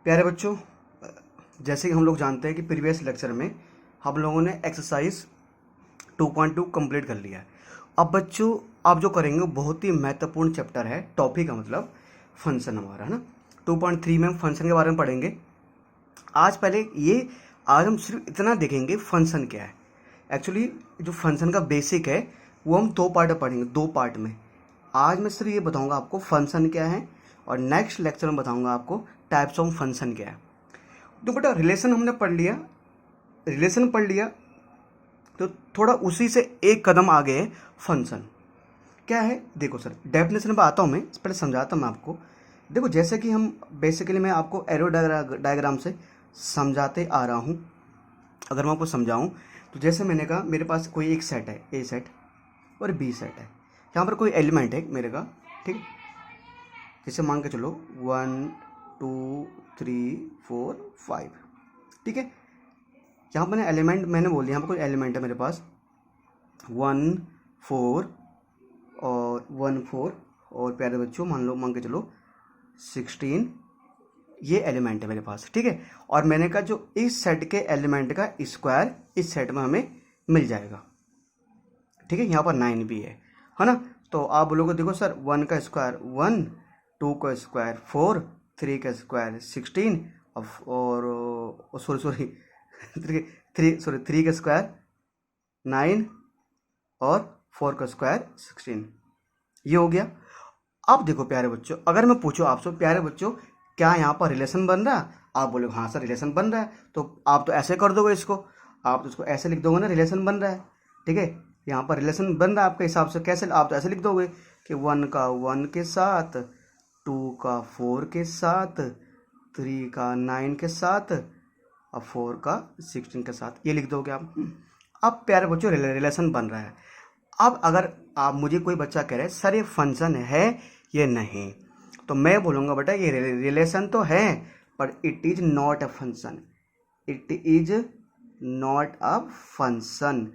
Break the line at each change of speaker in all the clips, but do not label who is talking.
प्यारे बच्चों, जैसे कि हम लोग जानते हैं कि प्रीवियस लेक्चर में हम लोगों ने एक्सरसाइज 2.2 कंप्लीट कर लिया है। अब बच्चों आप जो करेंगे वो बहुत ही महत्वपूर्ण चैप्टर है, टॉपिक का मतलब फंक्शन हमारा है ना। 2.3 में हम फंक्शन के बारे में पढ़ेंगे। आज हम सिर्फ इतना देखेंगे फंक्शन क्या है। एक्चुअली जो फंक्शन का बेसिक है वो हम दो पार्ट में पढ़ेंगे, दो पार्ट में। आज मैं सिर्फ ये बताऊंगा आपको फंक्शन क्या है, और नेक्स्ट लेक्चर में बताऊंगा आपको टाइप्स ऑफ फंक्शन क्या है। तो बेटा रिलेशन हमने पढ़ लिया, रिलेशन पढ़ लिया, तो थोड़ा उसी से एक कदम आगे है फंक्शन क्या है। देखो सर, डेफिनेशन पे आता हूँ, मैं पहले समझाता हूँ मैं आपको। देखो जैसे कि हम बेसिकली मैं आपको एरो डायग्राम से समझाते आ रहा हूँ। अगर मैं आपको समझाऊँ तो जैसे मैंने कहा मेरे पास कोई एक सेट है, ए सेट और बी सेट है। यहाँ पर कोई एलिमेंट है मेरे का, ठीक है। जैसे मान के चलो 1 2 3 4 5, ठीक है। यहाँ मैंने एलिमेंट मैंने बोल दिया, यहाँ पर कोई एलिमेंट है मेरे पास 1 4 और 1 4 और प्यारे बच्चों मान के चलो 16, ये एलिमेंट है मेरे पास, ठीक है। और मैंने कहा जो इस सेट के एलिमेंट का स्क्वायर इस सेट में हमें मिल जाएगा, ठीक है। यहाँ पर 9 भी है ना। तो आप बोलोगे देखो सर 1 का स्क्वायर 1, 2 का स्क्वायर 4, 3 का स्क्वायर 16 और सॉरी 3 का स्क्वायर 9 और 4 का स्क्वायर 16, ये हो गया। अब देखो प्यारे बच्चों, अगर मैं पूछूं आपसे प्यारे बच्चों क्या यहाँ पर रिलेशन बन रहा है, आप बोले हाँ सर रिलेशन बन रहा है, तो आप तो ऐसे कर दोगे इसको, आप तो इसको ऐसे लिख दोगे ना, रिलेशन बन रहा है, ठीक है। यहाँ पर रिलेशन बन रहा है आपके हिसाब से, कैसे आप तो ऐसे लिख दोगे कि 1 का 1 के साथ, 2 का 4 के साथ, 3 का 9 के साथ और 4 का 16 के साथ, ये लिख दोगे आप। अब प्यारे बच्चों रिलेशन बन रहा है। अब अगर आप मुझे कोई बच्चा कह रहे हैं सर ये फंक्शन है ये नहीं, तो मैं बोलूँगा बेटा ये रिलेशन तो है पर it is not a function, it is not a function,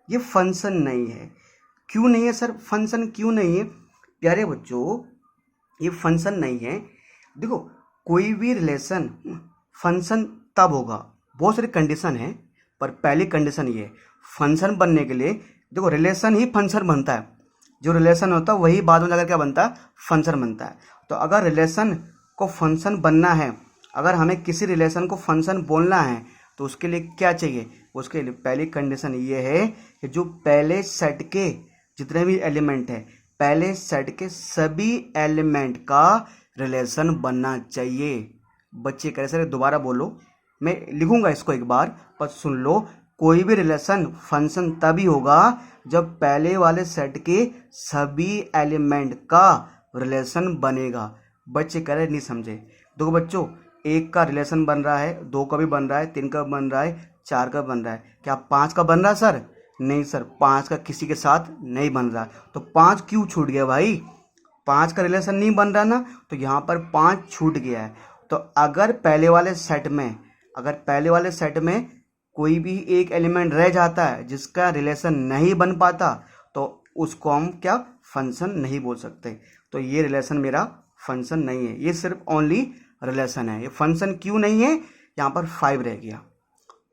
ये फंक्शन नहीं है। क्यों नहीं है सर, फंक्शन क्यों नहीं है प्यारे बच्चों, ये फंक्शन नहीं है। देखो कोई भी रिलेशन फंक्शन तब होगा, बहुत सारी कंडीशन है, पर पहली कंडीशन ये फंक्शन बनने के लिए, देखो रिलेशन ही फंक्शन बनता है, जो रिलेशन होता है वही बाद में जाकर क्या बनता है, फंक्शन बनता है। तो अगर रिलेशन को फंक्शन बनना है, अगर हमें किसी रिलेशन को फंक्शन बोलना है, तो उसके लिए क्या चाहिए, उसके लिए पहली कंडीशन ये है कि जो पहले सेट के जितने भी एलिमेंट है, पहले सेट के सभी एलिमेंट का रिलेशन बनना चाहिए। बच्चे कह रहे सर दोबारा बोलो, मैं लिखूंगा इसको एक बार पर सुन लो। कोई भी रिलेशन फंक्शन तभी होगा जब पहले वाले सेट के सभी एलिमेंट का रिलेशन बनेगा। बच्चे कह रहे नहीं समझे, देखो बच्चों एक का रिलेशन बन रहा है, 2 का भी बन रहा है, 3 का बन रहा है, 4 का बन रहा है, क्या 5 का बन रहा है सर? नहीं सर, 5 का किसी के साथ नहीं बन रहा। तो 5 क्यों छूट गया भाई, 5 का रिलेशन नहीं बन रहा ना, तो यहाँ पर 5 छूट गया है। तो अगर पहले वाले सेट में कोई भी एक एलिमेंट रह जाता है जिसका रिलेशन नहीं बन पाता, तो उसको हम क्या फंक्शन नहीं बोल सकते। तो ये रिलेशन मेरा फंक्शन नहीं है, ये सिर्फ ओनली रिलेशन है। ये फंक्शन क्यों नहीं है, यहाँ पर 5 रह गया।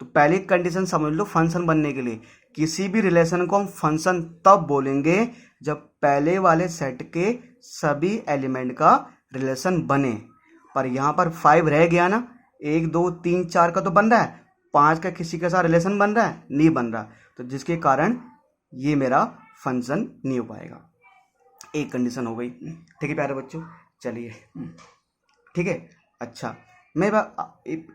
तो पहली कंडीशन समझ लो, फंक्शन बनने के लिए किसी भी रिलेशन को हम फंक्शन तब बोलेंगे जब पहले वाले सेट के सभी एलिमेंट का रिलेशन बने। पर यहाँ पर 5 रह गया ना, 1 2 3 4 का तो बन रहा है, 5 का किसी के साथ रिलेशन बन रहा है, नहीं बन रहा, तो जिसके कारण ये मेरा फंक्शन नहीं हो पाएगा। एक कंडीशन हो गई, ठीक है प्यारे बच्चों, चलिए ठीक है। अच्छा मैं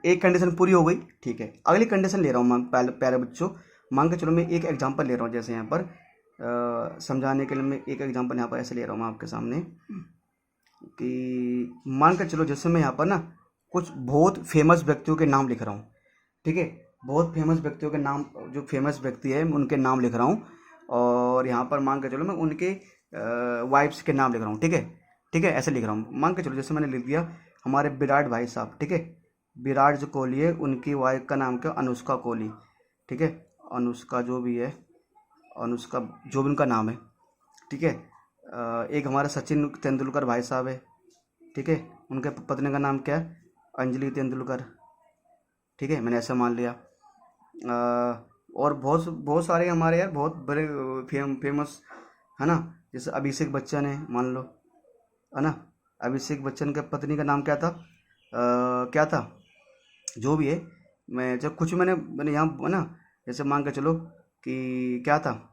एक कंडीशन पूरी हो गई, ठीक है। अगली कंडीशन ले रहा हूँ मैं प्यारे बच्चों, मान के चलो मैं एक एग्जांपल ले रहा हूँ। जैसे यहाँ पर समझाने के लिए मैं एक एग्जांपल यहाँ पर ऐसे ले रहा हूँ मैं आपके सामने कि मान के चलो जैसे मैं यहाँ पर ना कुछ बहुत फेमस व्यक्तियों के नाम लिख रहा हूँ, ठीक है। बहुत फेमस व्यक्तियों के नाम, जो फेमस व्यक्ति है उनके नाम लिख रहा हूँ, और यहाँ पर मान के चलो मैं उनके वाइफ्स के नाम लिख रहा हूँ, ठीक है, ठीक है, ऐसे लिख रहा हूँ। मान के चलो जैसे मैंने लिख दिया हमारे विराट भाई साहब, ठीक है, विराट जो कोहली है उनकी वाइफ का नाम क्या, अनुष्का कोहली, ठीक है। अनुष्का जो भी है, अनुष्का जो भी उनका नाम है, ठीक है। एक हमारे सचिन तेंदुलकर भाई साहब है, ठीक है, उनके पत्नी का नाम क्या है, अंजलि तेंदुलकर, ठीक है, मैंने ऐसा मान लिया। और बहुत बहुत सारे हमारे यार बहुत बड़े फेमस है ना, जैसे अभिषेक बच्चन है मान लो, है ना। अभिषेक बच्चन के पत्नी का नाम क्या था, क्या था, जो भी है, मैं जब कुछ मैंने यहाँ है ना, जैसे मान के चलो कि क्या था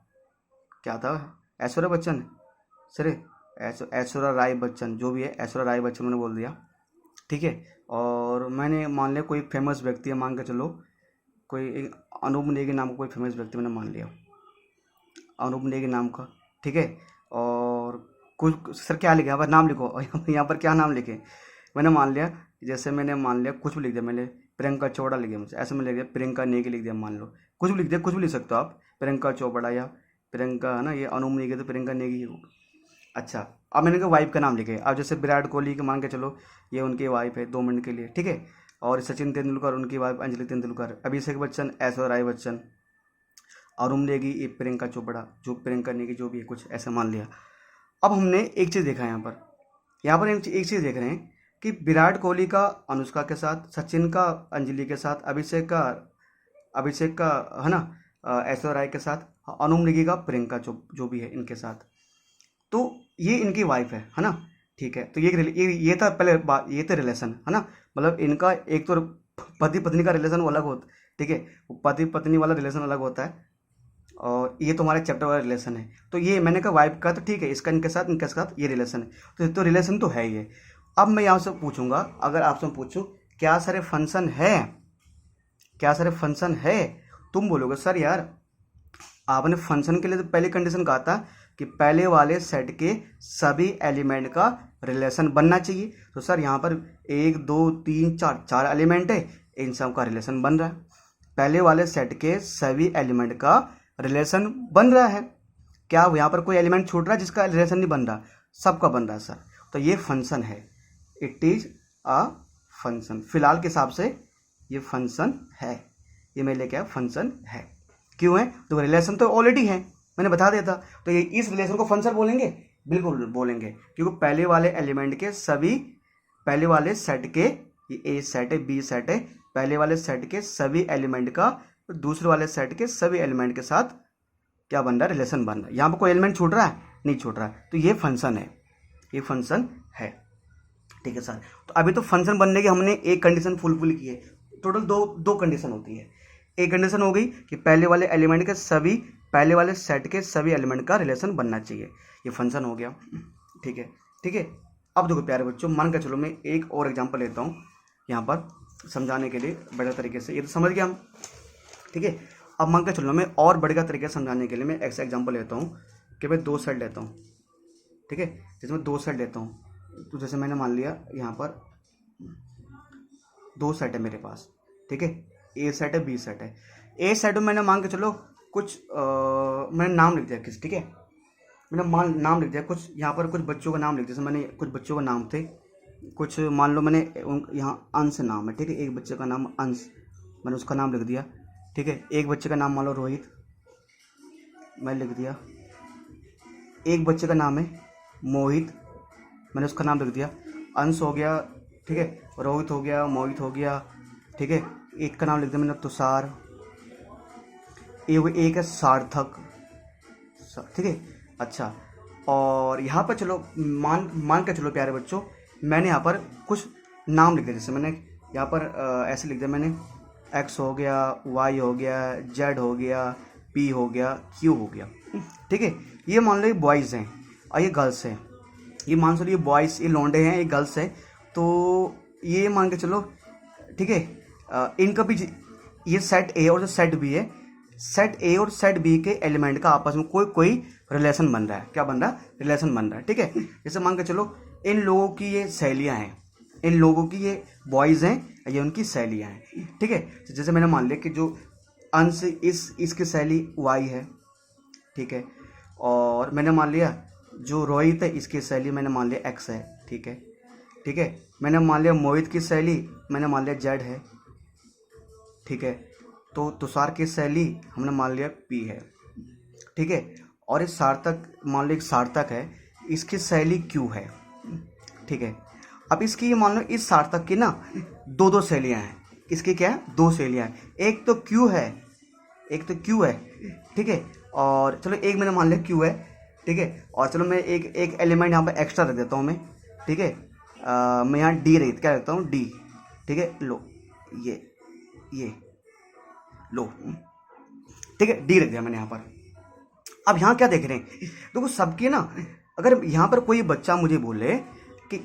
ऐश्वर्या बच्चन, सर ऐश्वर्या राय बच्चन, जो भी है ऐश्वर्या राय बच्चन मैंने बोल दिया, ठीक है। और मैंने मान लिया कोई फेमस व्यक्ति है, मान के चलो कोई एक अनूप नेगी नाम का कोई फेमस व्यक्ति मैंने मान लिया, अनूप नेगी नाम का, ठीक है। और कुछ सर क्या लिखे, यहाँ पर नाम लिखो, यहाँ पर क्या नाम लिखे, मैंने मान लिया, जैसे मैंने मान लिया कुछ भी लिख दिया, मैंने प्रियंका चोपड़ा लिख दिया, मुझे ऐसे में लिख दिया प्रियंका नेगी लिख दिया, मान लो कुछ भी लिख दिया, कुछ भी लिख सकते हो आप, प्रियंका चोपड़ा या प्रियंका, है ना, ये अनूप नेगी तो प्रियंका नेगी। अच्छा, अब मैंने कहा वाइफ का नाम लिखे, अब जैसे विराट कोहली के मान के चलो ये उनकी वाइफ है 2 मिनट के लिए, ठीक है। और सचिन तेंदुलकर उनकी वाइफ अंजलि तेंदुलकर, अभिषेक बच्चन ऐश्वर्या राय बच्चन, अरुण नेगी ये प्रियंका चोपड़ा, जो प्रियंका नेगी जो भी है, कुछ ऐसा मान लिया। अब हमने एक चीज़ देखा है यहाँ पर एक चीज़ देख रहे हैं कि विराट कोहली का अनुष्का के साथ, सचिन का अंजलि के साथ, अभिषेक का है ना ऐश्वर्या राय के साथ, अनु नेगी का प्रियंका जो भी है इनके साथ, तो ये इनकी वाइफ है ना, ठीक है। तो ये था पहले, ये था रिलेशन, है ना, मतलब इनका एक तो पति पत्नी का रिलेशन वो अलग होता, ठीक है, पति पत्नी वाला रिलेशन अलग होता है, और ये तुम्हारे चैप्टर वाला रिलेशन है। तो ये मैंने कहा वाइफ का, तो ठीक है, इसका इनके साथ ये रिलेशन है, तो रिलेशन तो है ये। अब मैं यहाँ से पूछूंगा, अगर आपसे पूछूं क्या सारे फंक्शन है, तुम बोलोगे सर यार आपने फंक्शन के लिए तो पहले कंडीशन कहा था कि पहले वाले सेट के सभी एलिमेंट का रिलेशन बनना चाहिए। तो सर यहाँ पर 1 2 3 4 एलिमेंट है, इन सब का रिलेशन बन रहा है, पहले वाले सेट के सभी एलिमेंट का रिलेशन बन रहा है। क्या यहाँ पर कोई एलिमेंट छूट रहा है जिसका रिलेशन नहीं बन रहा, सबका बन रहा है सर। तो ये फंक्शन है, इट इज अ फंक्शन, फिलहाल के हिसाब से ये फंक्शन है, ये मैं लेके आया फंक्शन है। क्यों है, तो रिलेशन तो ऑलरेडी है, मैंने बता दिया था। तो ये इस रिलेशन को फंक्शन बोलेंगे, बिल्कुल बोलेंगे, क्योंकि पहले वाले एलिमेंट के सभी, पहले वाले सेट के, ये ए सेट है बी सेट है, पहले वाले सेट के सभी एलिमेंट का दूसरे वाले सेट के सभी एलिमेंट के साथ क्या बन रहा है, रिलेशन बन रहा है। यहाँ पर कोई एलिमेंट छूट रहा है, नहीं छूट रहा है, तो ये फंक्शन है, ये फंक्शन है, ठीक है सर। तो अभी तो फंक्शन बनने की हमने एक कंडीशन फुलफिल की है, टोटल दो कंडीशन होती है। एक कंडीशन हो गई कि पहले वाले एलिमेंट के सभी, पहले वाले सेट के सभी एलिमेंट का रिलेशन बनना चाहिए, ये फंक्शन हो गया, ठीक है, ठीक है। अब देखो प्यारे बच्चों, मान कर चलो मैं एक और एग्जांपल लेता हूँ यहाँ पर समझाने के लिए बेहतर तरीके से, ये तो समझ गया हम, ठीक है। अब मान कर चलो मैं और बढ़िया तरीके से समझाने के लिए मैं ऐसा एग्जाम्पल लेता हूँ कि मैं 2 सेट लेता हूँ, ठीक है। जैसे मैं 2 सेट लेता हूँ, तो जैसे मैंने मान लिया यहाँ पर 2 सेट है मेरे पास, ठीक है, ए सेट है बी सेट है। ए सेट में मैंने मान के चलो कुछ मैंने नाम लिख दिया किस, ठीक है, मैंने नाम लिख दिया कुछ, यहाँ पर कुछ बच्चों का नाम लिख दिया, जैसे मैंने कुछ बच्चों का नाम थे, कुछ मान लो मैंने यहाँ अंश नाम है, ठीक है, एक बच्चे का नाम अंश, मैंने उसका नाम लिख दिया, ठीक है। एक बच्चे का नाम मान लो रोहित, मैं लिख दिया। एक बच्चे का नाम है मोहित, मैंने उसका नाम लिख दिया। अंश हो गया, ठीक है, रोहित हो गया, मोहित हो गया, ठीक है। एक का नाम लिख दिया मैंने तुषार, एक है सार्थक, ठीक है। अच्छा, और यहाँ पर चलो मान के चलो प्यारे बच्चों, मैंने यहाँ पर कुछ नाम लिख दिया, जैसे मैंने यहाँ पर ऐसे लिख दिया मैंने, एक्स हो गया, वाई हो गया, जेड हो गया, पी हो गया, क्यू हो गया, ठीक है। ये मान लो ये बॉयज़ हैं और ये गर्ल्स हैं, ये मान लो ये बॉयज़, ये लौंडे हैं, ये गर्ल्स है, तो ये मान के चलो, ठीक है। इनका भी ये सेट ए और जो सेट बी है, सेट ए और सेट बी के एलिमेंट का आपस में कोई रिलेशन बन रहा है, क्या बन रहा है, रिलेशन बन रहा है, ठीक है। जैसे मान के चलो इन लोगों की ये सहेलियाँ हैं, इन लोगों की ये बॉयज़ हैं, ये उनकी सहेलियाँ हैं, ठीक है। जैसे मैंने मान लिया कि जो अंश इसकी सहेली वाई है, ठीक है, और मैंने मान लिया जो रोहित है इसकी सहेली मैंने मान लिया एक्स है, ठीक है, ठीक है। मैंने मान लिया मोहित की सहेली मैंने मान लिया जेड है, ठीक है। तो तुषार की सहेली हमने मान लिया पी है, ठीक है। और इस सार्थक, मान लो एक सार्थक है, इसकी सहेली क्यू है, ठीक है। अब इसकी मान लो इस सार्थक की ना दो दो सहेलियाँ हैं, इसकी क्या है, दो सहेलियाँ हैं, एक तो क्यू है, एक तो क्यू है, ठीक है। और चलो एक मैंने मान लिया क्यू है, ठीक है। और चलो मैं एक एक एलिमेंट यहाँ पर एक्स्ट्रा रख देता हूँ मैं, ठीक है। मैं यहाँ डी क्या रखता हूँ, डी, ठीक है। लो ये लो, ठीक है, डी रख दिया मैंने यहाँ पर। अब यहाँ क्या देख रहे हैं, देखो सबके ना, अगर यहाँ पर कोई बच्चा मुझे बोले कि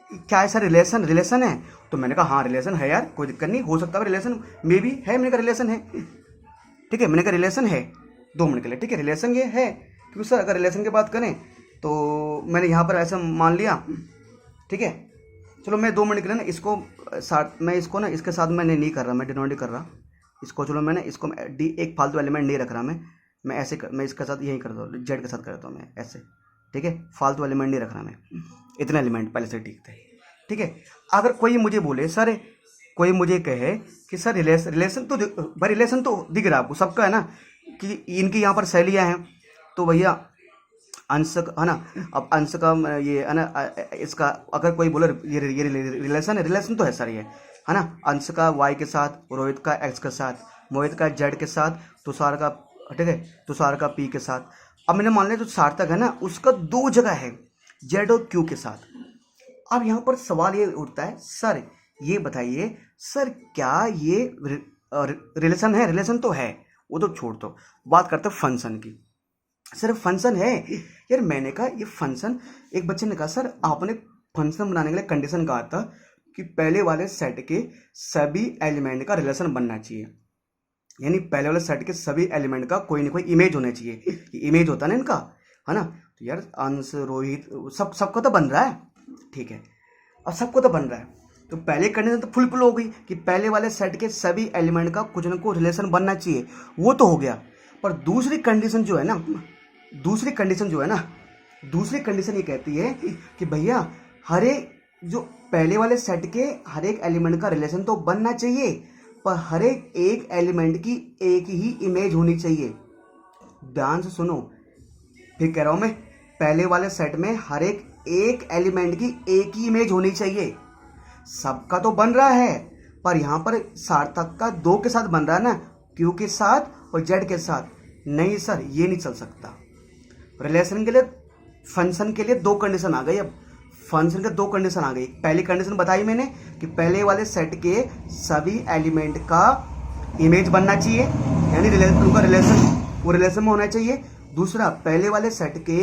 क्या ऐसा रिलेशन है, तो मैंने कहा हाँ रिलेशन है यार, कोई दिक्कत नहीं, हो सकता है रिलेशन मे भी है, मैंने कहा रिलेशन है, ठीक है, मैंने कहा रिलेशन है 2 मिनट के लिए, ठीक है, रिलेशन ये है। क्योंकि सर अगर रिलेशन की बात करें तो मैंने यहाँ पर ऐसा मान लिया, ठीक है। चलो मैं 2 मिनट के लिए ना इसको साथ, मैं इसको ना इसके साथ मैंने नहीं कर रहा, मैं डिनोट नहीं कर रहा इसको, चलो मैंने इसको डी एक फालतू एलिमेंट नहीं रख रहा मैं ऐसे मैं इसके साथ यही करता हूँ, जेड के साथ करता हूँ मैं ऐसे, ठीक है, फालतू एलिमेंट नहीं रख रहा मैं, इतने एलिमेंट पहले से ठीक थे, ठीक है। अगर कोई मुझे बोले सर, कोई मुझे कहे कि सर रिलेशन तो भाई रिलेशन तो दिख रहा है आपको, सबका है ना, कि इनकी यहाँ पर सहेलियाँ हैं, तो भैया अंश है ना, अब अंश का ये है ना, इसका अगर कोई बोले ये रिलेशन है, रिलेशन तो है सर ये है ना, अंश का वाई के साथ, रोहित का एक्स के साथ, मोहित का जेड के साथ, तुषार का, ठीक है, तुषार का पी के साथ। अब मैंने मान लिया जो सार्थक है ना उसका 2 जगह है जेड और क्यू के साथ। अब यहाँ पर सवाल ये उठता है, सर ये बताइए सर क्या ये रिलेशन है, रिलेशन तो है, वो तो छोड़ दो, बात करते हैं फंक्शन की। सर फंक्शन है यार, मैंने कहा ये फंक्शन, एक बच्चे ने कहा सर आपने फंक्शन बनाने के लिए कंडीशन कहा था कि पहले वाले सेट के सभी एलिमेंट का रिलेशन बनना चाहिए, यानी पहले वाले सेट के सभी एलिमेंट का कोई ना कोई इमेज होना चाहिए, इमेज होता है ना इनका, है ना। तो यार अंश, रोहित, सबका तो बन रहा है, ठीक है, अब सबको तो बन रहा है, तो पहले कंडीशन तो फुलफिल हो गई कि पहले वाले सेट के सभी एलिमेंट का कुछ ना कुछ रिलेशन बनना चाहिए, वो तो हो गया। पर दूसरी कंडीशन जो है ना, दूसरी कंडीशन ये कहती है कि भैया हर एक जो पहले वाले सेट के हर एक एलिमेंट का रिलेशन तो बनना चाहिए, पर हर एक एलिमेंट की एक ही इमेज होनी चाहिए। ध्यान से सुनो, फिर कह रहा हूं मैं, पहले वाले सेट में हर एक एलिमेंट की एक ही इमेज होनी चाहिए। सबका तो बन रहा है, पर यहां पर सार्थक का 2 के साथ बन रहा है ना, क्यू के साथ और जेड के साथ। नहीं सर ये नहीं चल सकता, रिलेशन के लिए, फंक्शन के लिए 2 कंडीशन आ गई। अब फंक्शन के 2 कंडीशन आ गई। पहली कंडीशन बताई मैंने कि पहले वाले सेट के सभी एलिमेंट का इमेज बनना चाहिए, यानी उनका रिलेशन, वो रिलेशन में होना चाहिए। दूसरा, पहले वाले सेट के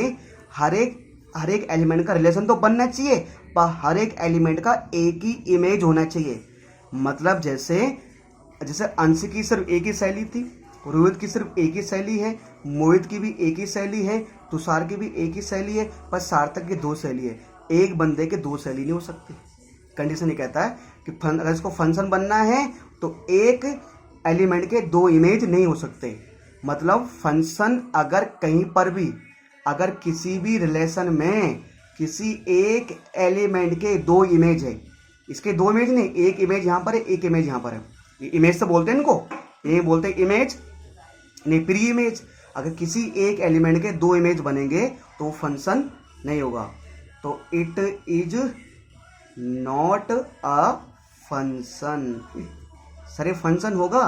हर एक एलिमेंट का रिलेशन तो बनना चाहिए, पर हर एक एलिमेंट का एक ही इमेज होना चाहिए। मतलब जैसे अंश की सिर्फ एक ही सहेली थी, रोहित की सिर्फ एक ही सहेली है, मोहित की भी एक ही सहेली है, तुषार की भी एक ही सहेली है, पर सार्थक की 2 सहेली है। एक बंदे के 2 सहेली नहीं हो सकती। कंडीशन ये कहता है कि अगर इसको फंक्शन बनना है तो एक एलिमेंट के 2 इमेज नहीं हो सकते। मतलब फंक्शन अगर कहीं पर भी, अगर किसी भी रिलेशन में किसी एक एलिमेंट के 2 इमेज है, इसके 2 इमेज नहीं, एक इमेज यहाँ पर है, एक इमेज यहाँ पर है, इमेज से बोलते हैं इनको, ये बोलते हैं इमेज नहीं, प्री इमेज। अगर किसी एक एलिमेंट के 2 इमेज बनेंगे तो फंक्शन नहीं होगा, तो it is not a function. Sir ये फंक्शन होगा?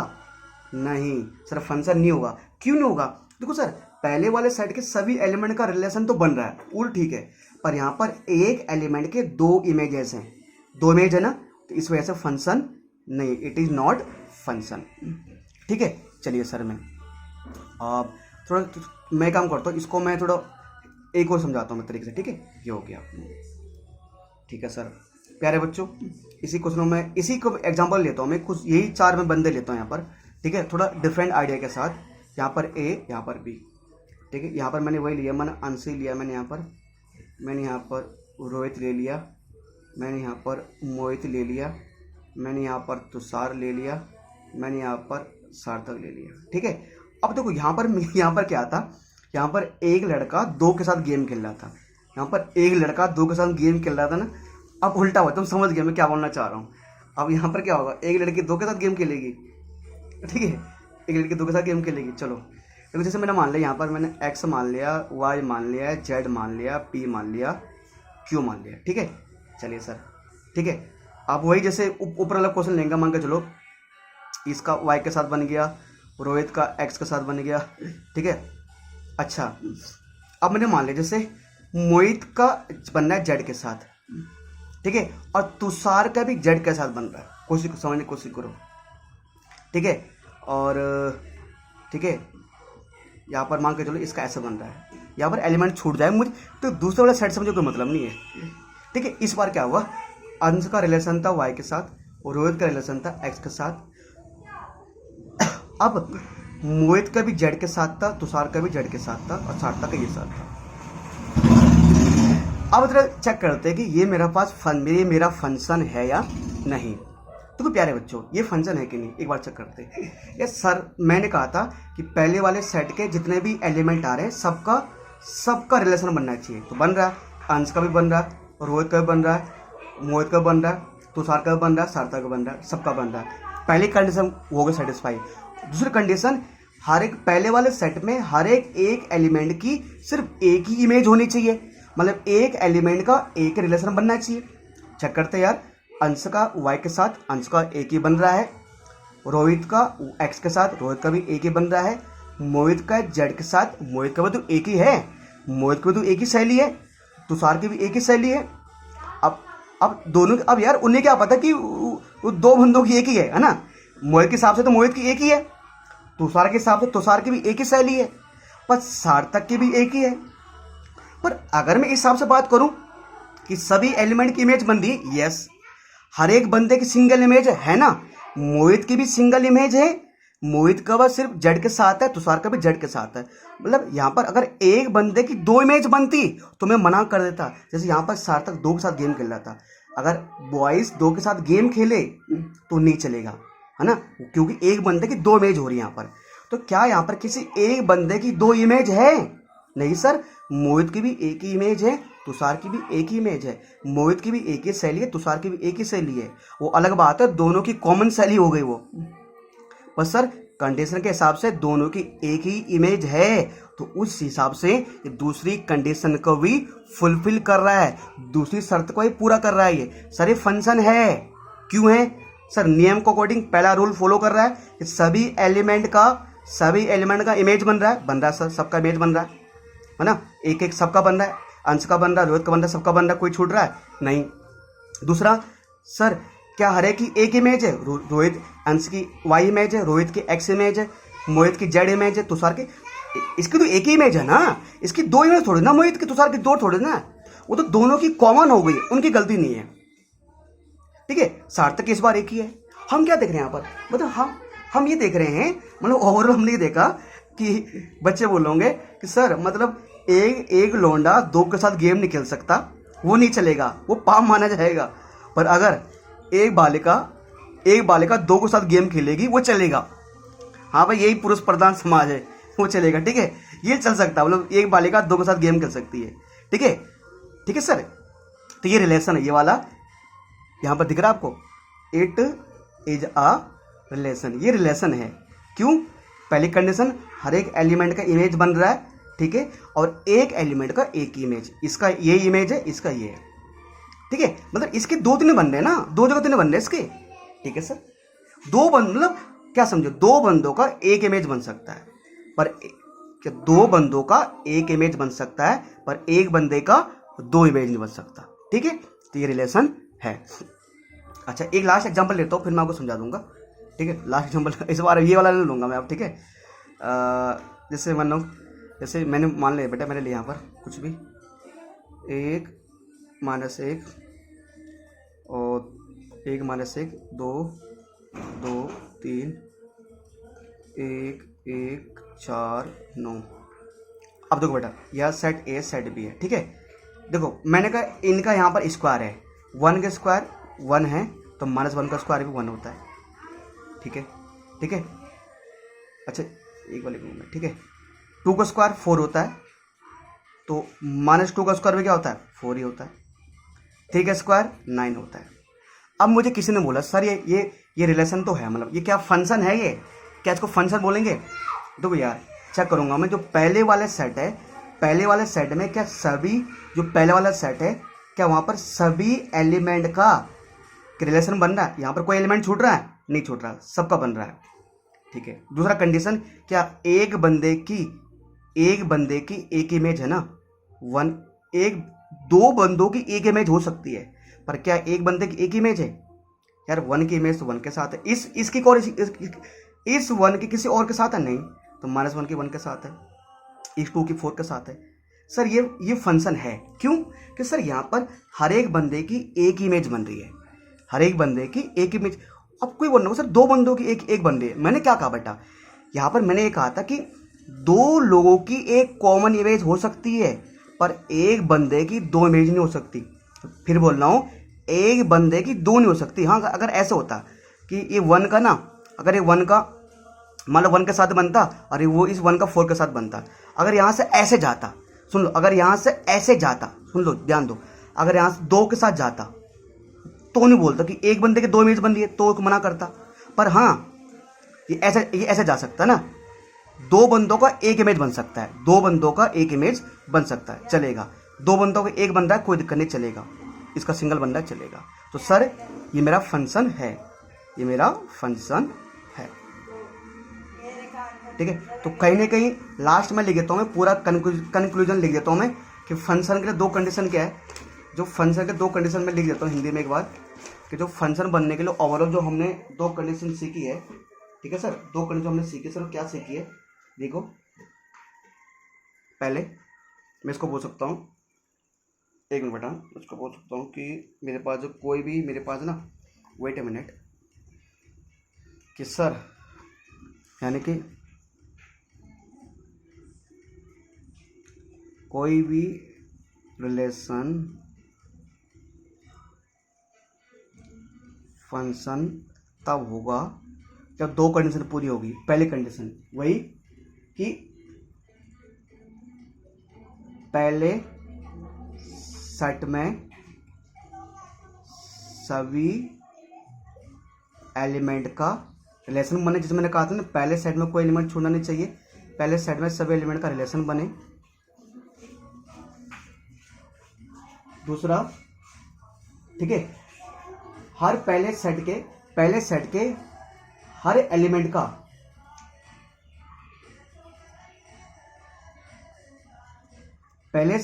नहीं सर फंक्शन नहीं होगा। क्यों नहीं होगा? देखो सर, पहले वाले सेट के सभी एलिमेंट का रिलेशन तो बन रहा है, वो ठीक है, पर यहाँ पर एक एलिमेंट के 2 इमेजेस हैं, 2 इमेज है ना, तो इस वजह से फंक्शन नहीं, इट इज नॉट फंक्शन। ठीक है, चलिए सर मैं अब थोड़ा मैं काम करता हूँ, इसको मैं थोड़ा एक और समझाता हूँ मैं तरीके से। ठीक है, ये हो गया। ठीक है सर, प्यारे बच्चों, इसी क्वेश्चन में इसी को एग्जांपल लेता हूँ मैं, कुछ यही 4 मैं बंदे लेता हूँ यहाँ पर। ठीक है, थोड़ा डिफरेंट आइडिया के साथ, यहाँ पर ए, यहाँ पर बी। ठीक है, यहाँ पर मैंने वही लिया, मैंने अंश लिया, मैंने यहाँ पर रोहित ले लिया, मैंने यहाँ पर मोहित ले लिया, मैंने यहाँ पर तुषार ले लिया, मैंने यहाँ पर सार्थक ले लिया। ठीक है, अब देखो यहाँ पर क्या था, यहाँ पर एक लड़का 2 के साथ गेम खेल रहा था, यहाँ पर एक लड़का 2 के साथ गेम खेल रहा था ना। अब उल्टा हुआ, तुम समझ गए मैं क्या बोलना चाह रहा हूँ। अब यहाँ पर क्या होगा, एक लड़की 2 के साथ गेम खेलेगी। ठीक है, एक लड़की 2 के साथ गेम खेलेगी। चलो देखो, जैसे मैंने मान लिया, यहाँ पर मैंने एक्स मान लिया, वाई मान लिया, जेड मान लिया, पी मान लिया, क्यू मान लिया। ठीक है, चलिए सर, ठीक है, आप वही जैसे ऊपर वाला क्वेश्चन लेंगे, मान के चलो इसका y के साथ बन गया, रोहित का x के साथ बन गया, ठीक है। अच्छा अब मैंने मान लिया जैसे मोहित का बनना है z के साथ, ठीक है, और तुषार का भी z के साथ बन रहा है, कोशिश समझने की कोशिश करो, ठीक है। और ठीक है यहाँ पर मान के चलो इसका ऐसा बन रहा है, यहाँ पर एलिमेंट छूट जाए मुझे तो दूसरे वाला सेट से मुझे कोई मतलब नहीं है, ठीक है। इस बार क्या हुआ, अंश का रिलेशन था y के साथ और रोहित का रिलेशन था x के साथ। अब मोहित का भी z के साथ था, तुषार का भी z के साथ था और सार्थक का ये साथ था। अब जरा चेक करते हैं कि ये मेरा फंक्शन है या नहीं। तो प्यारे बच्चों ये फंक्शन है कि नहीं, एक बार चेक करते हैं। ये सर मैंने कहा था कि पहले वाले सेट के जितने भी एलिमेंट आ रहे हैं सबका रिलेशन बनना चाहिए, तो बन रहा है, अंश का भी बन रहा है, रोहित का भी बन रहा है, मोहित का भी बन रहा है, तुषार का भी बन रहा है, सार्थक का बन रहा है, सबका बन रहा है। पहली कंडीशन हो गई सेटिस्फाई। दूसरी कंडीशन, हर एक पहले वाले सेट में हर एक एलिमेंट की सिर्फ एक ही इमेज होनी चाहिए, मतलब एक एलिमेंट का एक रिलेशन बनना चाहिए। चेक करते हैं यार, अंश का y के साथ अंश का एक ही बन रहा है, रोहित का x के साथ रोहित का भी एक ही बन रहा है, मोहित का z के साथ मोहित का भी तो एक ही है, मोहित की भी तो एक ही सहेली है, तुषार की भी एक ही सहेली है। अब दोनों अब यार उन्हें क्या पता कि वो दो बंदों की एक ही है ना। मोहित के हिसाब से तो मोहित की एक ही है, तुषार के हिसाब से तुषार की भी एक ही सहेली है, पर सार्थक की भी एक ही है। पर अगर मैं इस हिसाब से बात करूं कि सभी एलिमेंट की इमेज बन रही है, यस, हर एक बंदे की सिंगल इमेज है ना। मोहित की भी सिंगल इमेज है, मोहित का बस सिर्फ जेड के साथ है, तुषार का भी जेड के साथ है। मतलब यहाँ पर अगर एक बंदे की दो इमेज बनती तो मैं मना कर देता। जैसे यहाँ पर सार्थक दो के साथ गेम खेल रहा था, अगर बॉयज दो के साथ गेम खेले तो नहीं चलेगा, है ना, क्योंकि एक बंदे की दो इमेज हो रही है यहाँ पर। तो क्या यहाँ पर किसी एक बंदे की दो इमेज है? नहीं सर, मोहित की भी एक ही इमेज है, तुषार की भी एक ही इमेज है, मोहित की भी एक ही शैली है, तुषार की भी एक ही शैली है। वो अलग बात है, दोनों की कॉमन शैली हो गई वो। बस सर कंडीशन के हिसाब से दोनों की एक ही इमेज है, तो उस हिसाब से दूसरी कंडीशन को भी फुलफिल कर रहा है, दूसरी शर्त को ही पूरा कर रहा है ये। सर ये फंक्शन है, क्यों है सर? नियम को अकॉर्डिंग पहला रूल फॉलो कर रहा है कि सभी एलिमेंट का इमेज बन रहा है सर, सबका इमेज बन रहा है ना, एक एक सबका बन रहा है, अंश का बन रहा है, रोहित का बन रहा है, सबका बन रहा है, कोई छूट रहा है नहीं। दूसरा सर क्या हर एक की एक इमेज है? रोहित अंश की वाई इमेज है, रोहित की एक्स इमेज है, मोहित की जेड इमेज है, तुषार की, इसकी तो एक ही इमेज है ना, इसकी दो इमेज थोड़ी ना, मोहित की तुषार की दो थोड़ी ना, वो तो दोनों की कॉमन हो गई, उनकी गलती नहीं है, ठीक है। सार्थक इस बार एक ही है। हम क्या देख रहे हैं यहाँ पर, मतलब हम ये देख रहे हैं, मतलब ओवरऑल हमने ये देखा कि बच्चे बोलोगे कि सर मतलब एक लोंडा दो के साथ गेम नहीं खेल सकता, वो नहीं चलेगा, वो पाप माना जाएगा। पर अगर एक बालिका दो के साथ गेम खेलेगी वो चलेगा। हाँ भाई, यही पुरुष प्रधान समाज है, वो चलेगा, ठीक है, ये चल सकता है, मतलब एक बालिका दो के साथ गेम खेल सकती है, ठीक है सर। तो ये रिलेशन है, ये वाला यहाँ पर दिख रहा है आपको, इट इज अ रिलेशन, ये रिलेशन है। क्यों? पहली कंडीशन, हर एक एलिमेंट का इमेज बन रहा है, ठीक है, और एक एलिमेंट का एक इमेज, इसका ये इमेज है, इसका ये है, ठीक है, मतलब इसके दो तीन बन रहे हैं ना, दो जगह तीन बन रहे हैं इसके, ठीक है सर। मतलब क्या समझो, दो बंदों का एक इमेज बन सकता है, पर क्या दो बंदों का एक इमेज बन सकता है, पर एक बंदे का दो इमेज नहीं बन सकता, ठीक है। तो ये रिलेशन है। अच्छा एक लास्ट एग्जांपल लेता हूँ, फिर मैं आपको समझा दूंगा, ठीक है। लास्ट एग्जांपल इस बार ये वाला ले लूँगा मैं अब, ठीक है। जैसे मान लो, जैसे मैंने मान लिया बेटा, मैंने लिया यहाँ पर कुछ भी 1 - 1 और 1 - 1 2 2 3 1 1 4 9। अब देखो बेटा, यह सेट ए सेट बी है, ठीक है। देखो मैंने कहा इनका यहाँ पर स्क्वायर है, 1 का स्क्वायर 1 है, तो -1 का स्क्वायर भी 1 होता है, ठीक है। अच्छा एक वाले में, ठीक है। 2 का स्क्वायर 4 होता है, तो -2 का स्क्वायर भी क्या होता है? 4 ही होता है। 3 का स्क्वायर 9 होता है। अब मुझे किसी ने बोला सर ये रिलेशन तो है, मतलब ये क्या फंक्शन है, ये क्या इसको फंक्शन बोलेंगे? देखो यार चेक करूंगा मैं, जो पहले वाले सेट है, पहले वाले सेट में क्या सभी, जो पहले वाला सेट है क्या वहाँ पर सभी एलिमेंट का कि रिलेशन बन रहा है, यहाँ पर कोई एलिमेंट छूट रहा है, नहीं छूट रहा, सबका बन रहा है, ठीक है। दूसरा कंडीशन, क्या एक बंदे की एक इमेज है ना, दो बंदों की एक इमेज हो सकती है, पर क्या एक बंदे की एक इमेज है यार? वन की इमेज तो वन के साथ है, इस वन की किसी और के साथ है नहीं, तो -1 की 1 के साथ है, इस 2 की 4 के साथ है। सर ये फंक्शन है क्यों? कि सर यहाँ पर हर एक बंदे की एक इमेज बन रही है, हर एक बंदे की एक इमेज। अब कोई बोल रहा हो सर दो बंदों की एक बन रही है, मैंने क्या कहा बेटा? यहाँ पर मैंने ये कहा था कि दो लोगों की एक कॉमन इमेज हो सकती है, पर एक बंदे की दो इमेज नहीं हो सकती। फिर बोल रहा हूँ, एक बंदे की दो नहीं हो सकती। हाँ, अगर ऐसे होता कि ये 1 का ना, अगर ये 1 का मान लो 1 के साथ बनता और वो इस 1 का 4 के साथ बनता, अगर यहाँ से ऐसे जाता, सुन लो, अगर यहाँ से ऐसे जाता, सुन लो ध्यान दो, अगर यहाँ से 2 के साथ जाता तो नहीं बोलता कि एक बंदे के दो इमेज बन रही है, तो मना करता। पर हाँ, ये ऐसे जा सकता है ना, दो बंदों का एक इमेज बन सकता है, दो बंदों का एक इमेज बन सकता है, चलेगा। दो बंदों का एक बन रहा है, कोई दिक्कत नहीं, चलेगा। इसका सिंगल बन रहा है, चलेगा। तो सर ये मेरा फंक्शन है, ये मेरा फंक्शन है, ठीक है। तो कहीं ना कहीं लास्ट में लिख देता हूँ मैं, पूरा कंक्लूजन लिख देता हूँ मैं कि फंक्शन के लिए दो कंडीशन क्या है। जो फंक्शन के दो कंडीशन में लिख देता हूँ हिंदी में एक बार, कि जो फंक्शन बनने के लिए ओवरऑल जो हमने दो कंडीशन सीखी है, ठीक है सर, दो कंडीशन हमने सीखी सर। क्या सीखी है देखो, पहले मैं इसको बोल सकता हूँ, एक मिनट बेटा, इसको बोल सकता हूँ कि मेरे पास जो कोई भी मेरे पास ना, वेट ए मिनट, कि सर यानी कि कोई भी रिलेशन फंक्शन तब होगा जब दो कंडीशन पूरी होगी। पहली कंडीशन वही कि पहले सेट में सभी एलिमेंट का रिलेशन बने, जिसमें मैंने कहा था ना, पहले सेट में कोई एलिमेंट छोड़ना नहीं चाहिए, पहले सेट में सभी एलिमेंट का रिलेशन बने। दूसरा, ठीक है, हर पहले सेट के हर एलिमेंट का पहले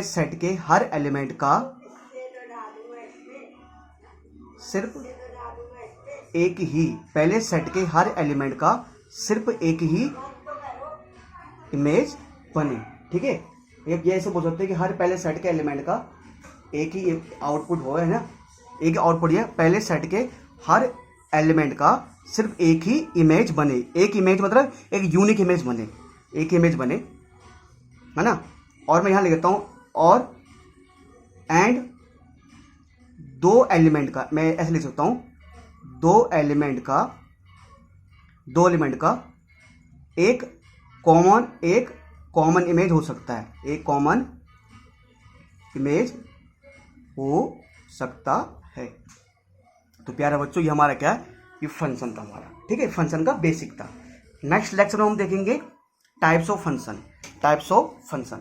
सेट के हर एलिमेंट का सिर्फ एक ही, पहले सेट के हर एलिमेंट का सिर्फ एक ही इमेज बने, ठीक है। ये ऐसे बोल सकते हैं कि हर पहले सेट के एलिमेंट का एक ही आउटपुट हो, है ना, एक आउटपुट है, पहले सेट के हर एलिमेंट का सिर्फ एक ही इमेज बने। एक इमेज मतलब एक यूनिक इमेज बने, एक इमेज बने, है ना। और मैं यहां लिख देता हूं, और एंड दो एलिमेंट का, मैं ऐसे लिख सकता हूं, दो एलिमेंट का एक कॉमन इमेज हो सकता है, एक कॉमन इमेज हो सकता है। तो प्यारे बच्चों, ये हमारा क्या है, ये फंक्शन था हमारा, ठीक है, फंक्शन का बेसिक था। नेक्स्ट लेक्चर में हम देखेंगे टाइप्स ऑफ फंक्शन।